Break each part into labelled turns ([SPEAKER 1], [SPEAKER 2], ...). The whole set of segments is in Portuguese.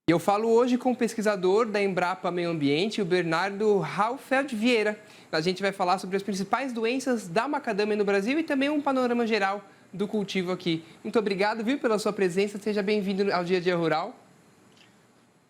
[SPEAKER 1] Eu falo hoje com o pesquisador da Embrapa Meio Ambiente, o Bernardo Raufeld Vieira. A gente vai falar sobre as principais doenças da macadâmia no Brasil e também um panorama geral do cultivo aqui. Muito obrigado, viu, pela sua presença. Seja bem-vindo ao Dia a Dia Rural.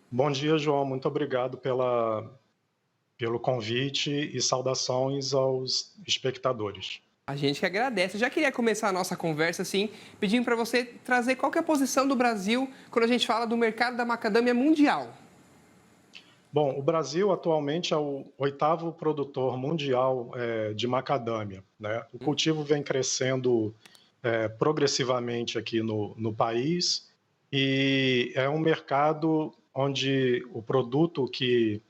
[SPEAKER 2] Bom dia, João. Muito obrigado pelo convite e saudações aos espectadores.
[SPEAKER 1] A gente que agradece. Eu já queria começar a nossa conversa assim, pedindo para você trazer qual que é a posição do Brasil quando a gente fala do mercado da macadâmia mundial.
[SPEAKER 2] Bom, o Brasil atualmente é o oitavo produtor mundial de macadâmia, né? O cultivo vem crescendo progressivamente aqui no país e é um mercado onde o produto que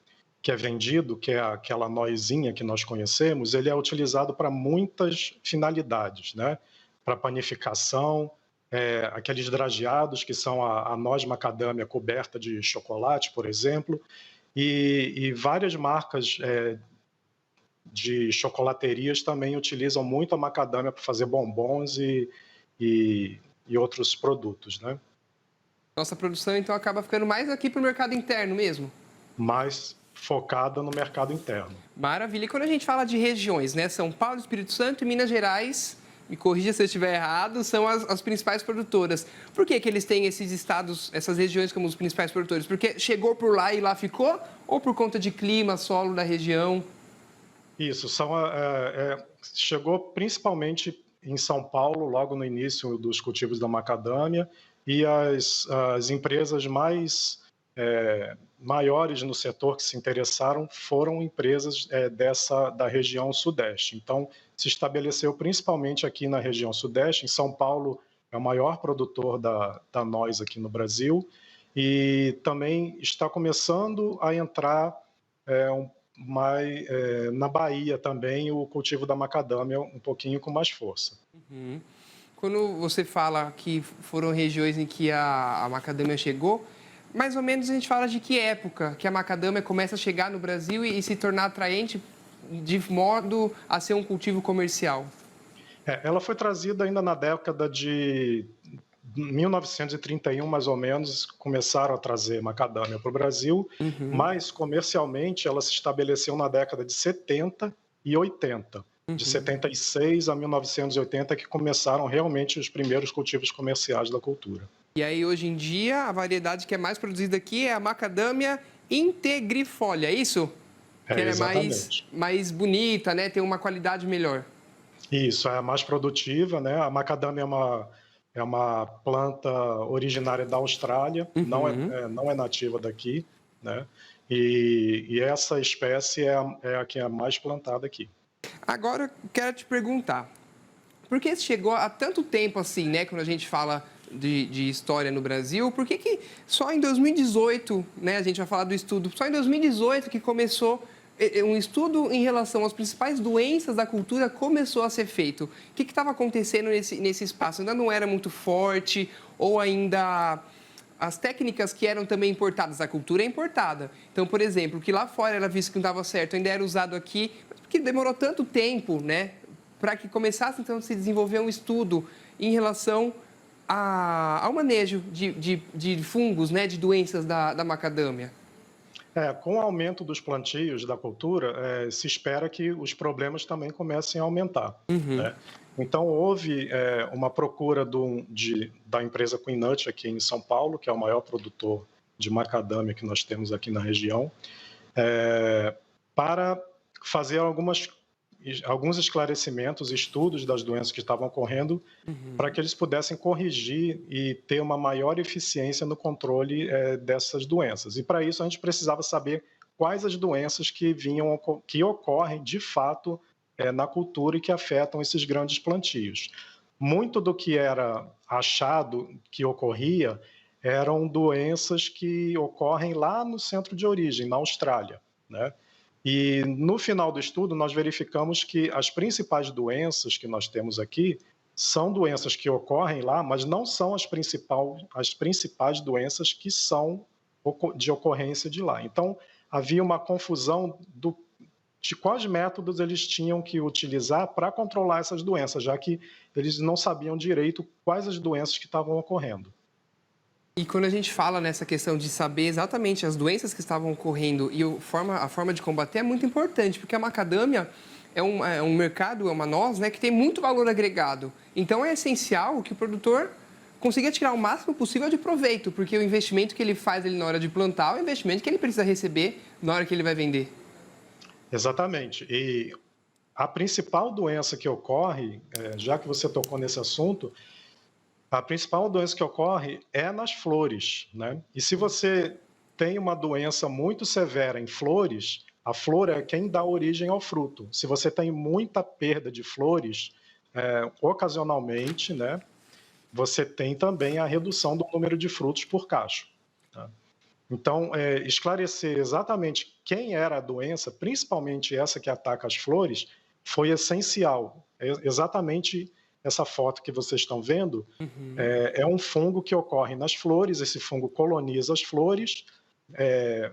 [SPEAKER 2] é vendido, que é aquela noizinha que nós conhecemos, ele é utilizado para muitas finalidades, né? Para panificação, aqueles drageados que são a noz macadâmia coberta de chocolate, por exemplo, e várias marcas de chocolaterias também utilizam muito a macadâmia para fazer bombons e outros produtos, né?
[SPEAKER 1] Nossa produção então acaba ficando mais aqui para o mercado interno mesmo.
[SPEAKER 2] Mais focada no mercado interno.
[SPEAKER 1] Maravilha. E quando a gente fala de regiões, né? São Paulo, Espírito Santo e Minas Gerais, me corrija se eu estiver errado, são as principais produtoras. Por que eles têm esses estados, essas regiões como os principais produtores? Porque chegou por lá e lá ficou? Ou por conta de clima, solo da região?
[SPEAKER 2] Isso, chegou principalmente em São Paulo, logo no início dos cultivos da macadâmia, e as empresas maiores no setor que se interessaram foram empresas da região Sudeste. Então, se estabeleceu principalmente aqui na região Sudeste. Em São Paulo é o maior produtor da noz aqui no Brasil, e também está começando a entrar na Bahia também o cultivo da macadâmia um pouquinho com mais força.
[SPEAKER 1] Uhum. Quando você fala que foram regiões em que a macadâmia chegou, mais ou menos a gente fala de que época que a macadâmia começa a chegar no Brasil e se tornar atraente de modo a ser um cultivo comercial?
[SPEAKER 2] Ela foi trazida ainda na década de 1931, mais ou menos, começaram a trazer macadâmia para o Brasil,
[SPEAKER 1] Uhum,
[SPEAKER 2] mas comercialmente ela se estabeleceu na década de 70 e 80. De
[SPEAKER 1] uhum.
[SPEAKER 2] 76 a 1980 que começaram realmente os primeiros cultivos comerciais da cultura.
[SPEAKER 1] E aí, hoje em dia, a variedade que é mais produzida aqui é a macadâmia integrifolia, é isso? Que ela é
[SPEAKER 2] Exatamente.
[SPEAKER 1] mais bonita, né? Tem uma qualidade melhor.
[SPEAKER 2] Isso, é a mais produtiva, né? A macadâmia é uma planta originária da Austrália,
[SPEAKER 1] Uhum.
[SPEAKER 2] não é nativa daqui, né? E essa espécie é a que é mais plantada aqui.
[SPEAKER 1] Agora, eu quero te perguntar, por que chegou há tanto tempo assim, né? Quando a gente fala de história no Brasil, por que só em 2018, né? A gente vai falar do estudo, só em 2018 que começou um estudo em relação às principais doenças da cultura começou a ser feito. O que estava acontecendo nesse espaço? Ainda não era muito forte ou ainda as técnicas que eram também importadas, a cultura é importada. Então, por exemplo, o que lá fora era visto que não dava certo, ainda era usado aqui, mas porque demorou tanto tempo, né, para que começasse então a se desenvolver um estudo em relação ao manejo de fungos, né, de doenças da macadâmia.
[SPEAKER 2] Com o aumento dos plantios da cultura, se espera que os problemas também comecem a aumentar,
[SPEAKER 1] Uhum.
[SPEAKER 2] né? Então, houve uma procura da empresa Queen Nut aqui em São Paulo, que é o maior produtor de macadâmia que nós temos aqui na região, para fazer alguns esclarecimentos, estudos das doenças que estavam ocorrendo, para
[SPEAKER 1] Uhum.
[SPEAKER 2] que eles pudessem corrigir e ter uma maior eficiência no controle dessas doenças. E para isso a gente precisava saber quais as doenças que ocorrem de fato na cultura e que afetam esses grandes plantios. Muito do que era achado que ocorria eram doenças que ocorrem lá no centro de origem, na Austrália, né? E no final do estudo, nós verificamos que as principais doenças que nós temos aqui são doenças que ocorrem lá, mas não são as principais doenças que são de ocorrência de lá. Então, havia uma confusão de quais métodos eles tinham que utilizar para controlar essas doenças, já que eles não sabiam direito quais as doenças que estavam ocorrendo.
[SPEAKER 1] E quando a gente fala nessa questão de saber exatamente as doenças que estavam ocorrendo e a forma de combater é muito importante, porque a macadâmia é um mercado, é uma noz, né, que tem muito valor agregado. Então é essencial que o produtor consiga tirar o máximo possível de proveito, porque o investimento que ele faz ali na hora de plantar é o investimento que ele precisa receber na hora que ele vai vender.
[SPEAKER 2] Exatamente. E a principal doença que ocorre, já que você tocou nesse assunto, a principal doença que ocorre é nas flores, né? E se você tem uma doença muito severa em flores, a flor é quem dá origem ao fruto. Se você tem muita perda de flores, ocasionalmente, né, você tem também a redução do número de frutos por cacho. Tá? Então, esclarecer exatamente quem era a doença, principalmente essa que ataca as flores, foi essencial. Exatamente essa foto que vocês estão vendo é um fungo que ocorre nas flores, esse fungo coloniza as flores, é,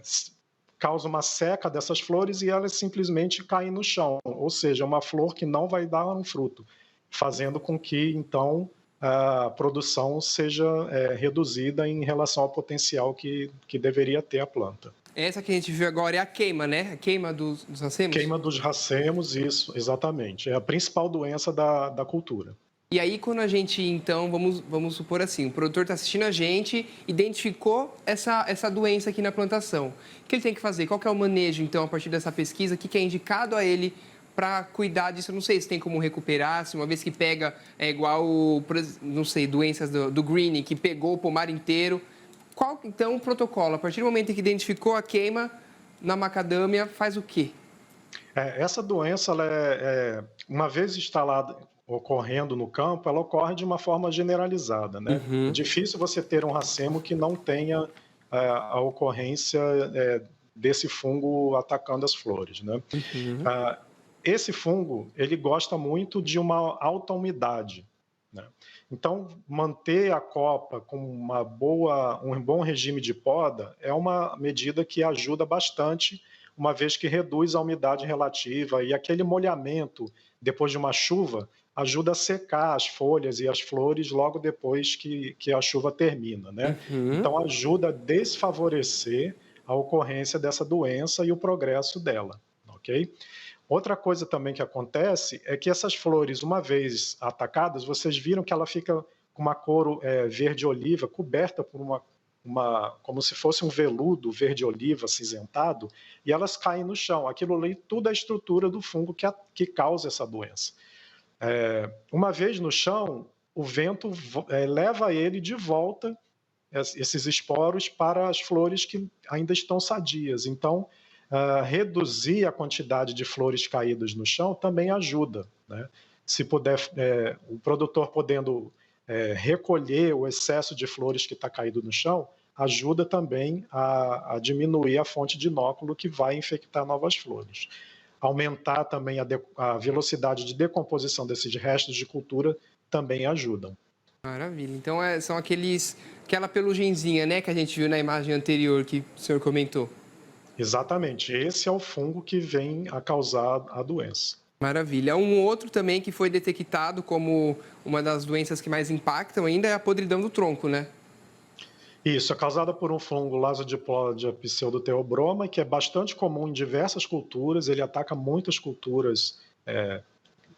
[SPEAKER 2] causa uma seca dessas flores e elas simplesmente caem no chão, ou seja, uma flor que não vai dar um fruto, fazendo com que, então, a produção seja reduzida em relação ao potencial que deveria ter a planta.
[SPEAKER 1] Essa que a gente viu agora é a queima, né? A queima dos racemos.
[SPEAKER 2] Queima dos racemos, isso, exatamente. É a principal doença da cultura.
[SPEAKER 1] E aí, quando a gente, então, vamos supor assim, o produtor está assistindo a gente, identificou essa doença aqui na plantação. O que ele tem que fazer? Qual que é o manejo, então, a partir dessa pesquisa? O que é indicado a ele para cuidar disso? Eu não sei se tem como recuperar, se uma vez que pega, é igual, não sei, doenças do green, que pegou o pomar inteiro. Qual, então, o protocolo? A partir do momento em que identificou a queima na macadâmia, faz o quê?
[SPEAKER 2] Essa doença, uma vez instalada, ocorrendo no campo, ela ocorre de uma forma generalizada, né? É
[SPEAKER 1] Uhum.
[SPEAKER 2] difícil você ter um racemo que não tenha a ocorrência desse fungo atacando as flores, né?
[SPEAKER 1] Uhum.
[SPEAKER 2] Ah, esse fungo, ele gosta muito de uma alta umidade, né? Então, manter a copa com um bom regime de poda é uma medida que ajuda bastante, uma vez que reduz a umidade relativa e aquele molhamento depois de uma chuva ajuda a secar as folhas e as flores logo depois que a chuva termina, né?
[SPEAKER 1] Uhum.
[SPEAKER 2] Então, ajuda a desfavorecer a ocorrência dessa doença e o progresso dela, ok? Outra coisa também que acontece é que essas flores, uma vez atacadas, vocês viram que ela fica com uma cor verde-oliva, coberta por como se fosse um veludo verde-oliva acinzentado, e elas caem no chão. Aquilo ali, tudo é a estrutura do fungo que causa essa doença. Uma vez no chão, o vento leva ele de volta, esses esporos, para as flores que ainda estão sadias. Então, reduzir a quantidade de flores caídas no chão também ajuda, né? Se puder, o produtor podendo recolher o excesso de flores que está caído no chão, ajuda também a diminuir a fonte de inóculo que vai infectar novas flores. Aumentar também a velocidade de decomposição desses restos de cultura também ajudam.
[SPEAKER 1] Maravilha. Então, são aquela pelugenzinha, né, que a gente viu na imagem anterior que o senhor comentou.
[SPEAKER 2] Exatamente, esse é o fungo que vem a causar a doença.
[SPEAKER 1] Maravilha. Um outro também que foi detectado como uma das doenças que mais impactam ainda é a podridão do tronco, né?
[SPEAKER 2] Isso, é causada por um fungo Lasodiplodia pseudotheobroma, que é bastante comum em diversas culturas, ele ataca muitas culturas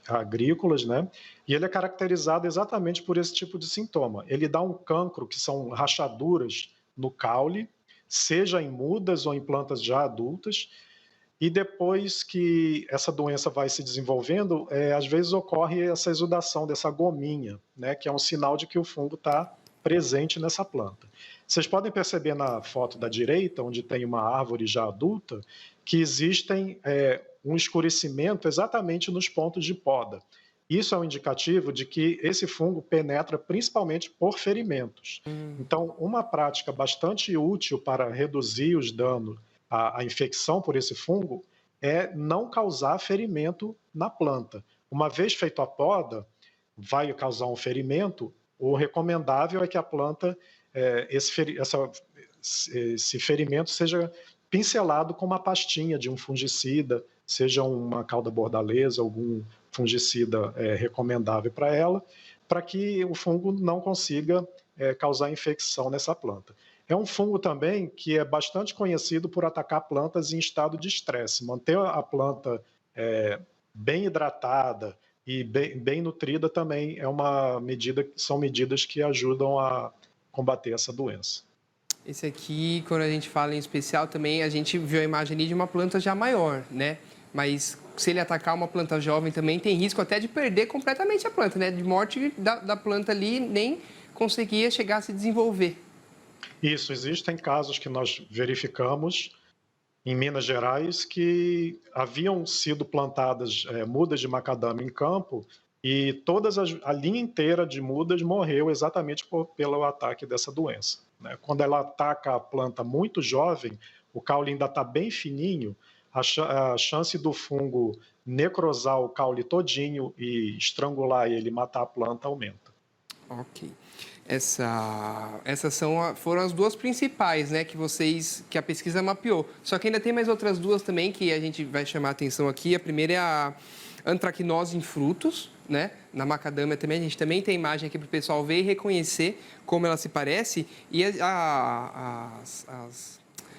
[SPEAKER 2] agrícolas, né? E ele é caracterizado exatamente por esse tipo de sintoma. Ele dá um cancro, que são rachaduras no caule, seja em mudas ou em plantas já adultas, e depois que essa doença vai se desenvolvendo, às vezes ocorre essa exudação dessa gominha, né, que é um sinal de que o fungo está presente nessa planta. Vocês podem perceber na foto da direita, onde tem uma árvore já adulta, que existem um escurecimento exatamente nos pontos de poda. Isso é um indicativo de que esse fungo penetra principalmente por ferimentos. Então, uma prática bastante útil para reduzir os danos a infecção por esse fungo é não causar ferimento na planta. Uma vez feito a poda, vai causar um ferimento, o recomendável é que a planta, esse ferimento seja pincelado com uma pastinha de um fungicida, seja uma cauda bordaleza, algum fungicida recomendável para ela, para que o fungo não consiga causar infecção nessa planta. É um fungo também que é bastante conhecido por atacar plantas em estado de estresse. Manter a planta bem hidratada e bem nutrida também é uma medida, são medidas que ajudam a combater essa doença.
[SPEAKER 1] Esse aqui, quando a gente fala em especial, também a gente viu a imagem ali de uma planta já maior, né? Mas se ele atacar uma planta jovem também, tem risco até de perder completamente a planta, né? De morte da planta ali, nem conseguia chegar a se desenvolver.
[SPEAKER 2] Isso, existem casos que nós verificamos em Minas Gerais que haviam sido plantadas mudas de macadâmia em campo e a linha inteira de mudas morreu exatamente pelo ataque dessa doença, né? Quando ela ataca a planta muito jovem, o caule ainda está bem fininho, a chance do fungo necrosar o caule todinho e estrangular ele e matar a planta aumenta.
[SPEAKER 1] Ok. Essas foram as duas principais, né, que a pesquisa mapeou. Só que ainda tem mais outras duas também que a gente vai chamar a atenção aqui. A primeira é a antracnose em frutos, né? Na macadâmia também, a gente também tem imagem aqui para o pessoal ver e reconhecer como ela se parece. E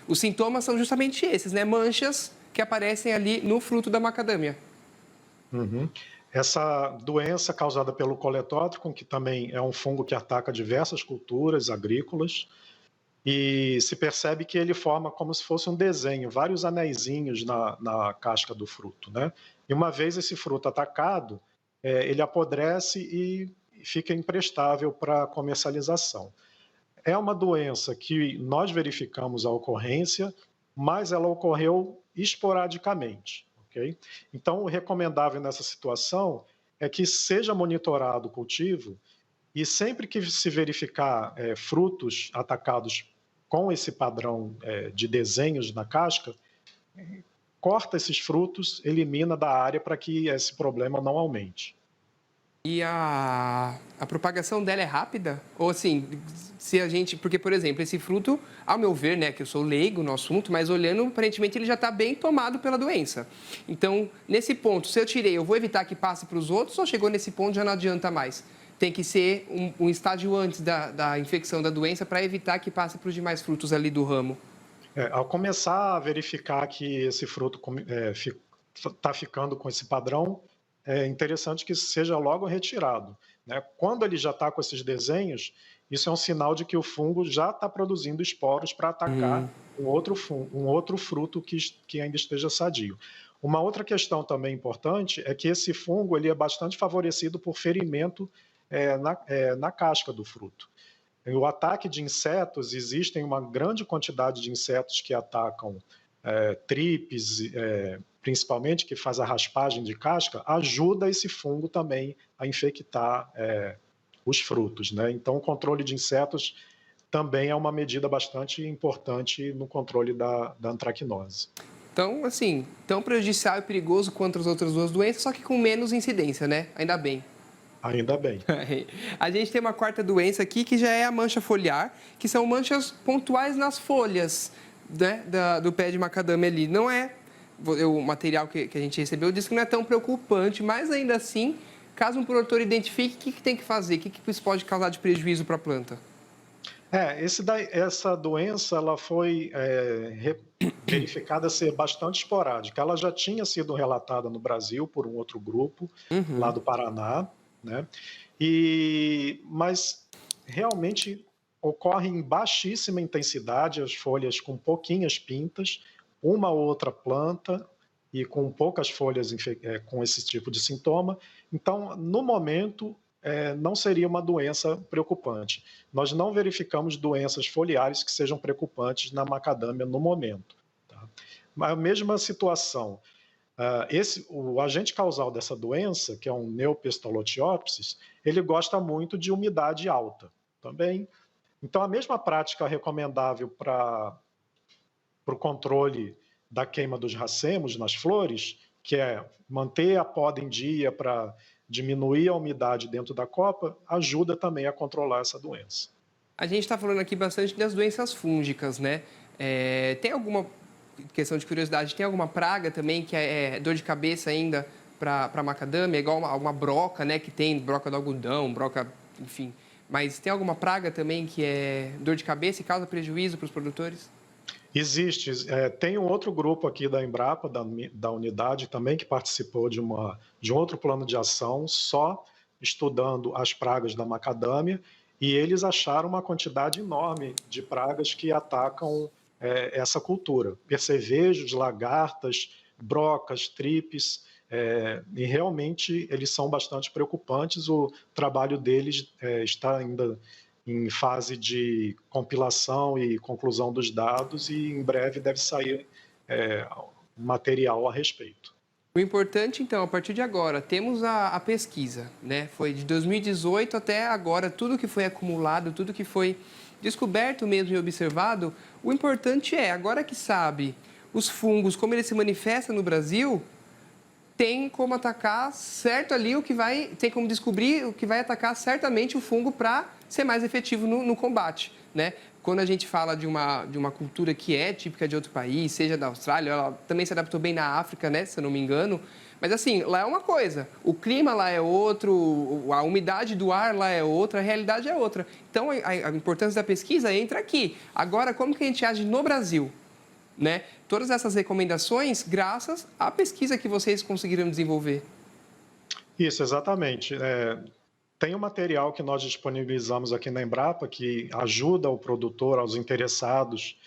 [SPEAKER 1] os sintomas são justamente esses, né? Manchas que aparecem ali no fruto da macadâmia.
[SPEAKER 2] Uhum. Essa doença causada pelo coletótrico, que também é um fungo que ataca diversas culturas agrícolas, e se percebe que ele forma como se fosse um desenho, vários anéisinhos na casca do fruto, né? E uma vez esse fruto atacado, ele apodrece e fica imprestável para comercialização. É uma doença que nós verificamos a ocorrência, mas ela ocorreu esporadicamente, ok? Então, o recomendável nessa situação é que seja monitorado o cultivo e sempre que se verificar frutos atacados com esse padrão de desenhos na casca, corta esses frutos, elimina da área para que esse problema não aumente.
[SPEAKER 1] E a propagação dela é rápida? Ou assim, se a gente... Porque, por exemplo, esse fruto, ao meu ver, né, que eu sou leigo no assunto, mas olhando, aparentemente ele já está bem tomado pela doença. Então, nesse ponto, se eu tirei, eu vou evitar que passe para os outros ou chegou nesse ponto já não adianta mais? Tem que ser um estágio antes da infecção da doença para evitar que passe para os demais frutos ali do ramo.
[SPEAKER 2] Ao começar a verificar que esse fruto está ficando com esse padrão, é interessante que seja logo retirado, né? Quando ele já está com esses desenhos, isso é um sinal de que o fungo já está produzindo esporos para atacar um outro fruto que ainda esteja sadio. Uma outra questão também importante é que esse fungo ele é bastante favorecido por ferimento na casca do fruto. O ataque de insetos, existem uma grande quantidade de insetos que atacam tripes, principalmente, que faz a raspagem de casca, ajuda esse fungo também a infectar os frutos, né? Então, o controle de insetos também é uma medida bastante importante no controle da antracnose.
[SPEAKER 1] Então, assim, tão prejudicial e perigoso quanto as outras duas doenças, só que com menos incidência, né? Ainda bem.
[SPEAKER 2] Ainda bem.
[SPEAKER 1] A gente tem uma quarta doença aqui que já é a mancha foliar, que são manchas pontuais nas folhas, né, do pé de macadâmia ali. Não é o material que a gente recebeu diz que não é tão preocupante, mas ainda assim, caso um produtor identifique, o que tem que fazer? O que isso pode causar de prejuízo para a planta?
[SPEAKER 2] Essa doença ela foi verificada ser bastante esporádica. Ela já tinha sido relatada no Brasil por um outro grupo, lá do Paraná, né? Mas realmente ocorre em baixíssima intensidade, as folhas com pouquinhas pintas, uma ou outra planta e com poucas folhas com esse tipo de sintoma. Então, no momento, não seria uma doença preocupante. Nós não verificamos doenças foliares que sejam preocupantes na macadâmia no momento. Tá? Mas a mesma situação. O agente causal dessa doença, que é um Neopistolotiopsis, ele gosta muito de umidade alta também. Então, a mesma prática recomendável para o controle da queima dos racemos nas flores, que é manter a poda em dia para diminuir a umidade dentro da copa, ajuda também a controlar essa doença.
[SPEAKER 1] A gente está falando aqui bastante das doenças fúngicas, né? Tem alguma questão de curiosidade, tem alguma praga também que é dor de cabeça ainda para macadâmia? É igual uma broca, né? Que tem broca do algodão, broca, enfim. Mas tem alguma praga também que é dor de cabeça e causa prejuízo para os produtores?
[SPEAKER 2] Existe. Tem um outro grupo aqui da Embrapa, da unidade também, que participou de um outro plano de ação, só estudando as pragas da macadâmia, e eles acharam uma quantidade enorme de pragas que atacam essa cultura. Percevejos, lagartas, brocas, tripes, e realmente eles são bastante preocupantes. O trabalho deles está ainda em fase de compilação e conclusão dos dados, e em breve deve sair material a respeito.
[SPEAKER 1] O importante, então, a partir de agora, temos a pesquisa, né? Foi de 2018 até agora, tudo que foi acumulado, tudo que foi descoberto mesmo e observado. O importante é, agora que sabe os fungos, como eles se manifestam no Brasil, tem como atacar certo ali tem como descobrir o que vai atacar certamente o fungo para ser mais efetivo no combate, né? Quando a gente fala de uma cultura que é típica de outro país, seja da Austrália, ela também se adaptou bem na África, né, se eu não me engano, mas assim, lá é uma coisa, o clima lá é outro, a umidade do ar lá é outra, a realidade é outra. Então, a importância da pesquisa entra aqui. Agora, como que a gente age no Brasil? Né? Todas essas recomendações graças à pesquisa que vocês conseguiram desenvolver.
[SPEAKER 2] Isso, exatamente. Tem um material que nós disponibilizamos aqui na Embrapa que ajuda o produtor, aos interessados,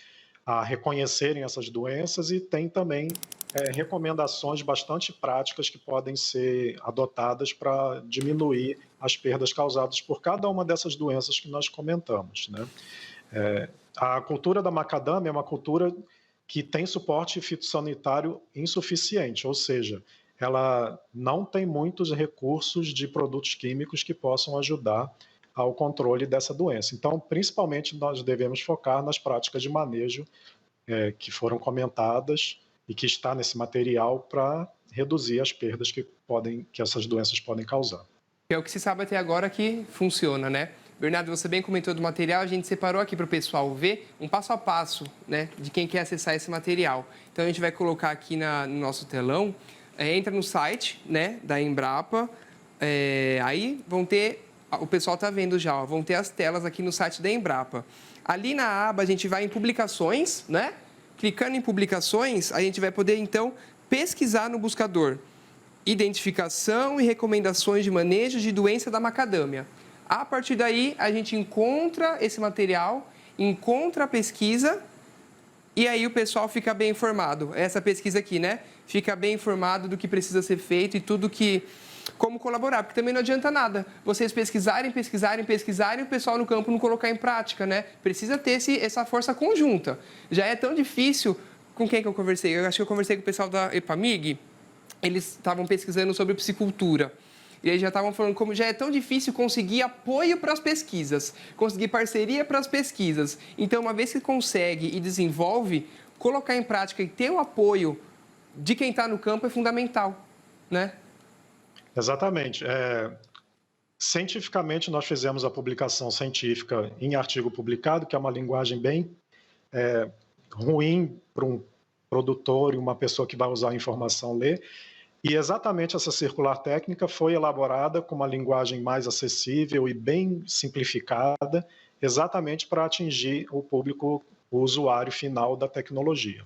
[SPEAKER 2] a reconhecerem essas doenças, e tem também recomendações bastante práticas que podem ser adotadas para diminuir as perdas causadas por cada uma dessas doenças que nós comentamos, né? A cultura da macadâmia é uma cultura que tem suporte fitossanitário insuficiente, ou seja, ela não tem muitos recursos de produtos químicos que possam ajudar ao controle dessa doença. Então, principalmente, nós devemos focar nas práticas de manejo que foram comentadas e que está nesse material para reduzir as perdas que essas doenças podem causar.
[SPEAKER 1] É o que se sabe até agora que funciona, né? Bernardo, você bem comentou do material, a gente separou aqui para o pessoal ver um passo a passo, né, de quem quer acessar esse material. Então, a gente vai colocar aqui no nosso telão, entra no site, né, da Embrapa, aí vão ter, o pessoal está vendo já, ó, vão ter as telas aqui no site da Embrapa. Ali na aba, a gente vai em publicações, né? Clicando em publicações, a gente vai poder, então, pesquisar no buscador identificação e recomendações de manejo de doença da macadâmia. A partir daí, a gente encontra esse material, encontra a pesquisa e aí o pessoal fica bem informado. Essa pesquisa aqui, né? Fica bem informado do que precisa ser feito e como colaborar, porque também não adianta nada vocês pesquisarem, e o pessoal no campo não colocar em prática, né? Precisa ter essa força conjunta. Já é tão difícil. Com quem que eu conversei? Eu acho que eu conversei com o pessoal da EPAMIG, eles estavam pesquisando sobre piscicultura. E aí já estavam falando como já é tão difícil conseguir apoio para as pesquisas, conseguir parceria para as pesquisas. Então, uma vez que consegue e desenvolve, colocar em prática e ter o apoio de quem está no campo é fundamental, né?
[SPEAKER 2] Exatamente. Cientificamente, nós fizemos a publicação científica em artigo publicado, que é uma linguagem bem ruim para um produtor e uma pessoa que vai usar a informação ler. E exatamente essa circular técnica foi elaborada com uma linguagem mais acessível e bem simplificada, exatamente para atingir o público, o usuário final da tecnologia.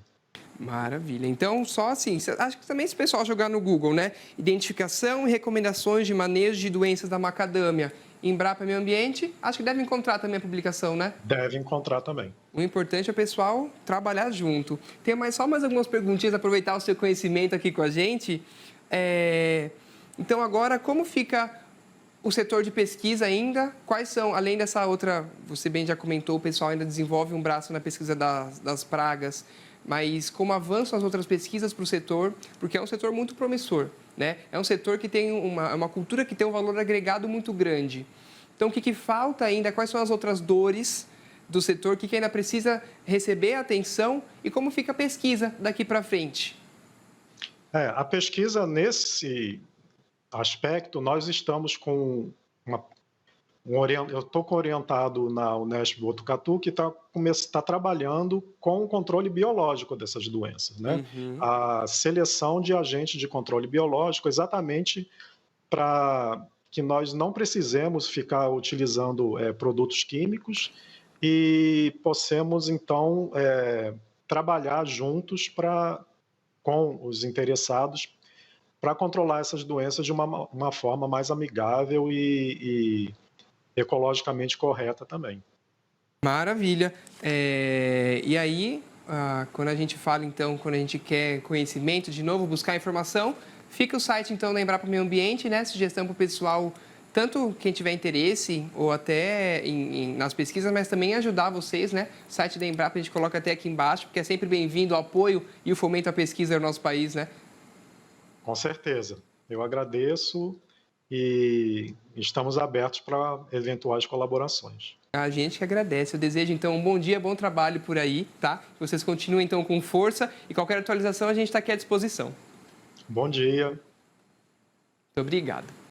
[SPEAKER 1] Maravilha. Então, só assim, acho que também se o pessoal jogar no Google, né? Identificação e recomendações de manejo de doenças da macadâmia, Embrapa Meio Ambiente, acho que deve encontrar também a publicação, né?
[SPEAKER 2] Deve encontrar também.
[SPEAKER 1] O importante é o pessoal trabalhar junto. Tem só mais algumas perguntinhas, aproveitar o seu conhecimento aqui com a gente. Então, agora, como fica o setor de pesquisa ainda? Quais são, além dessa outra, você bem já comentou, o pessoal ainda desenvolve um braço na pesquisa das pragas, mas como avançam as outras pesquisas para o setor? Porque é um setor muito promissor, né? É um setor que tem uma cultura que tem um valor agregado muito grande. Então, o que falta ainda? Quais são as outras dores do setor? O que ainda precisa receber atenção? E como fica a pesquisa daqui para frente?
[SPEAKER 2] A pesquisa, nesse aspecto, nós estamos com Eu estou orientado na Unesp Botucatu, que está trabalhando com o controle biológico dessas doenças, né?
[SPEAKER 1] Uhum.
[SPEAKER 2] A seleção de agentes de controle biológico, exatamente para que nós não precisemos ficar utilizando produtos químicos e possamos, então, trabalhar juntos com os interessados para controlar essas doenças de uma forma mais amigável e ecologicamente correta também.
[SPEAKER 1] Maravilha. E aí, quando a gente fala, então, quando a gente quer conhecimento, de novo, buscar informação, fica o site, então, da Embrapa Meio Ambiente, né? Sugestão para o pessoal, tanto quem tiver interesse ou até nas pesquisas, mas também ajudar vocês, né? O site da Embrapa a gente coloca até aqui embaixo, porque é sempre bem-vindo o apoio e o fomento à pesquisa no nosso país, né?
[SPEAKER 2] Com certeza. Eu agradeço e estamos abertos para eventuais colaborações.
[SPEAKER 1] A gente que agradece. Eu desejo, então, um bom dia, bom trabalho por aí, tá? Que vocês continuem, então, com força e qualquer atualização a gente está aqui à disposição.
[SPEAKER 2] Bom dia.
[SPEAKER 1] Muito obrigado.